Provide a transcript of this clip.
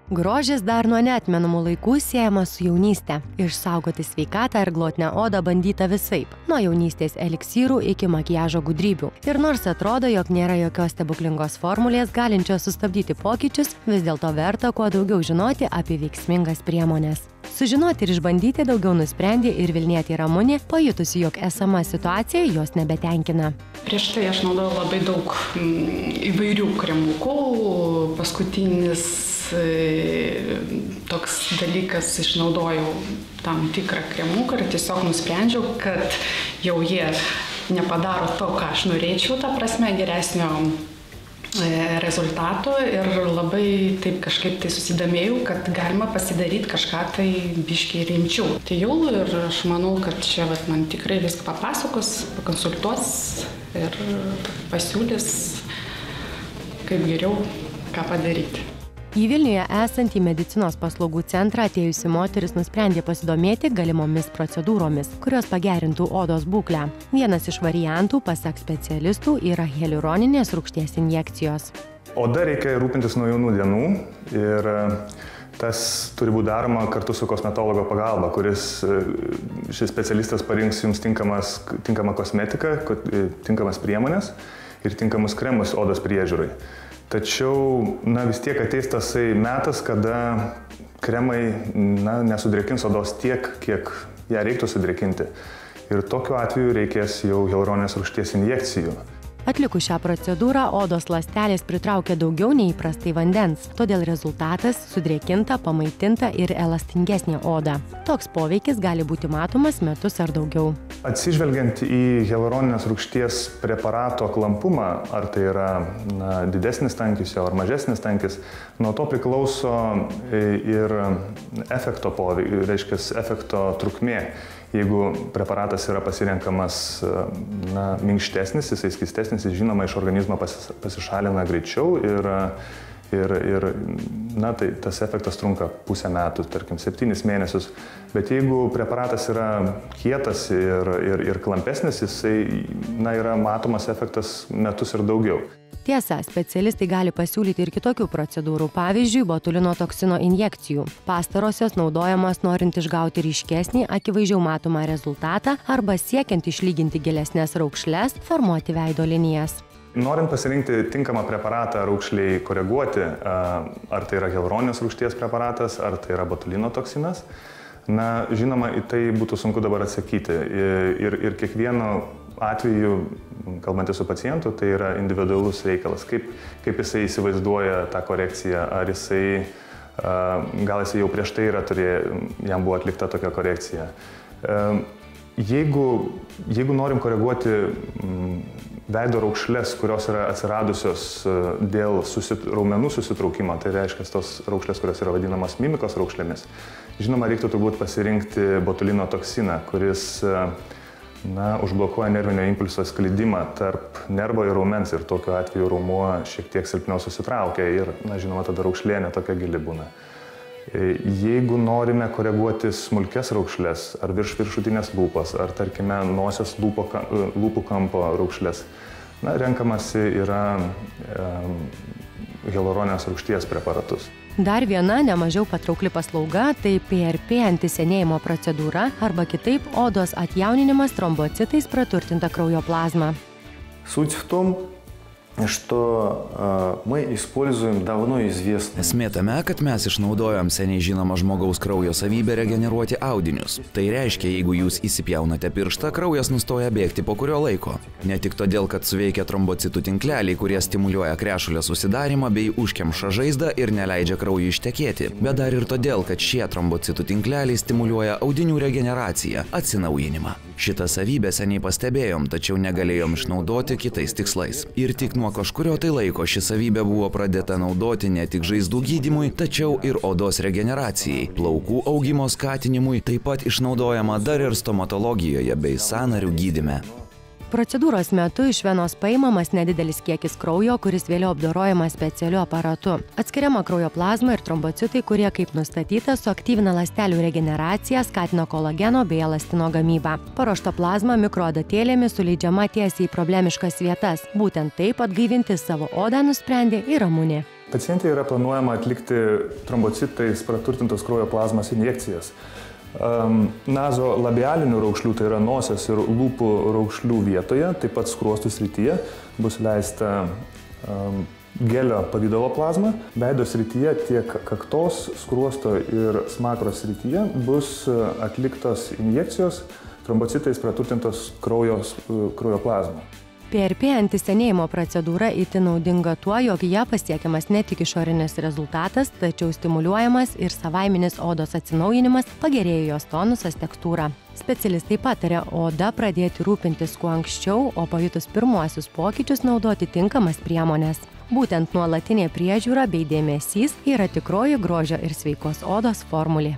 Grožis dar nuo neatmenamų laikų siejamas su jaunyste. Išsaugoti sveikatą ir glotnią odą bandyta visaip. Nuo jaunystės eliksyrų iki makiažo gudrybių. Ir nors atrodo, jog nėra jokios stebuklingos formulės galinčios sustabdyti pokyčius, vis dėlto verta kuo daugiau žinoti apie veiksmingas priemones. Sužinoti ir išbandyti daugiau nusprendė ir vilnietė Ramunė, pajutusi, jog esama situacija jos nebetenkina. Prieš tai aš naudojau labai daug įvairių kremukų. Paskutinis toks dalykas, išnaudojau tam tikrą kremuką ir tiesiog nusprendžiau, kad jau jie nepadaro to, ką aš norėčiau, ta prasme, geresnio rezultato ir labai taip kažkaip tai susidomėjau, kad galima pasidaryti kažką tai biškiai rimčiau. Tai jau ir aš manau, kad čia man tikrai viską papasakos, pakonsultuos ir pasiūlys, kaip geriau, ką padaryti. Į Vilniuje esantį medicinos paslaugų centrą atėjusi moteris nusprendė pasidomėti galimomis procedūromis, kurios pagerintų odos būklę. Vienas iš variantų, pasak specialistų, yra hialuroninės rūgšties injekcijos. Oda reikia rūpintis nuo jaunų dienų ir tas turi būti daroma kartu su kosmetologo pagalba, šis specialistas parinks jums tinkamą kosmetiką, tinkamas priemonės ir tinkamus kremus odos priežiūrai. Tačiau vis tiek ateis tasai metas, kada kremai nesudrėkins odos tiek, kiek ją reiktų sudrėkinti. Ir tokiu atveju reikės jau hialuroninės rūgšties injekcijų. Atlikus šią procedūrą, odos ląstelės pritraukia daugiau nei įprastai vandens, todėl rezultatas – sudrėkinta, pamaitinta ir elastingesnė oda. Toks poveikis gali būti matomas metus ar daugiau. Atsižvelgiant į hialuroninės rūgšties preparato klampumą, ar tai yra didesnis tankis ar mažesnis tankis, nuo to priklauso ir efekto poveikis, reiškia efekto trukmė. Jeigu preparatas yra pasirenkamas minkštesnis, jisai skystesnis, jis žinoma iš organizmo pasišalina greičiau ir tai tas efektas trunka pusę metų, tarkim 7 mėnesius. Bet jeigu preparatas yra kietas ir klampesnis, jisai yra matomas efektas metus ir daugiau. Tiesa, specialistai gali pasiūlyti ir kitokių procedūrų, pavyzdžiui, botulino toksino injekcijų. Pastarosios naudojamos norint išgauti ryškesnį, akivaizdžiau matomą rezultatą arba siekiant išlyginti gilesnės raukšles, formuoti veido linijas. Norint pasirinkti tinkamą preparatą raukšlei koreguoti, ar tai yra hialuroninės rūgšties preparatas, ar tai yra botulino toksinas, žinoma, į tai būtų sunku dabar atsakyti. Ir kiekvieno atveju, kalbantys su pacientu, tai yra individualus reikalas. Kaip jisai įsivaizduoja tą korekciją, ar gal jisai jau prieš tai jam buvo atlikta tokia korekcija. Jeigu norim koreguoti veido raukšles, kurios yra atsiradusios dėl raumenų susitraukimo, tai reiškia tos raukšlės, kurios yra vadinamos mimikos raukšlėmis, žinoma, reiktų turbūt pasirinkti botulino toksiną, kuris užblokuoja nervinio impulso sklidimą tarp nervo ir raumens ir tokiu atveju raumuo šiek tiek silpniau susitraukia ir, žinoma, tada raukšlė netokia gili būna. Jeigu norime koreguoti smulkes raukšles, ar viršutinės lūpos, ar, tarkime, nosies lūpų kampo raukšles, renkamasi yra hialuroninės rūgšties preparatus. Dar viena nemažiau patraukli paslauga – tai PRP antisenėjimo procedūra arba kitaip odos atjauninimas trombocitais praturtinta kraujo plazma. Суть в том, что мы используем давно известный. Esmė tame, kad mes išnaudojam seniai žinomą žmogaus kraujo savybę regeneruoti audinius. Tai reiškia, jeigu jūs įsipjaunate pirštą, kraujas nustoja bėgti po kurio laiko. Ne tik todėl, kad suveikia trombocitų tinkleliai, kurie stimuliuoja krešulio susidarimą bei užkemša žaizdą ir neleidžia kraujui ištekėti, bet dar ir todėl, kad šie trombocitų tinkleliai stimuliuoja audinių regeneraciją, atsinaujinimą. Šitą savybę seniai pastebėjom, tačiau negalėjom išnaudoti kitais tikslais. Ir tik nuo kažkurio tai laiko ši savybė buvo pradėta naudoti ne tik žaizdų gydymui, tačiau ir odos regeneracijai, plaukų augimo skatinimui, taip pat išnaudojama dar ir stomatologijoje bei sąnarių gydyme. Procedūros metu iš venos paimamas nedidelis kiekis kraujo, kuris vėliau apdorojamas specialiu aparatu. Atskiriama kraujo plazma ir trombocitai, kurie, kaip nustatyta, suaktyvina ląstelių regeneraciją, skatina kolageno bei elastino gamybą. Paruošta plazma mikroadatėlėmis suleidžiama tiesiai į problemiškas vietas. Būtent taip atgaivinti savo odą nusprendė ir Ramunė. Pacientė yra planuojama atlikti trombocitais praturtintos kraujo plazmos injekcijas. Nazolabialinių raukšlių, tai yra nosies ir lūpų raukšlių vietoje, taip pat skruostų srityje bus leista gelio pavydalo plazma. Veido srityje tiek kaktos, skruosto ir smakro srityje bus atliktos injekcijos trombocitais praturtintos kraujo plazma. PRP antisenėjimo procedūra itin naudinga tuo, jog ją pasiekiamas ne tik išorinis rezultatas, tačiau stimuliuojamas ir savaiminis odos atsinaujinimas, pagerėja jos tonusas, tekstūra. Specialistai pataria oda pradėti rūpintis kuo anksčiau, o pajutus pirmuosius pokyčius naudoti tinkamas priemones. Būtent nuolatinė priežiūra bei dėmesys yra tikroji grožio ir sveikos odos formulė.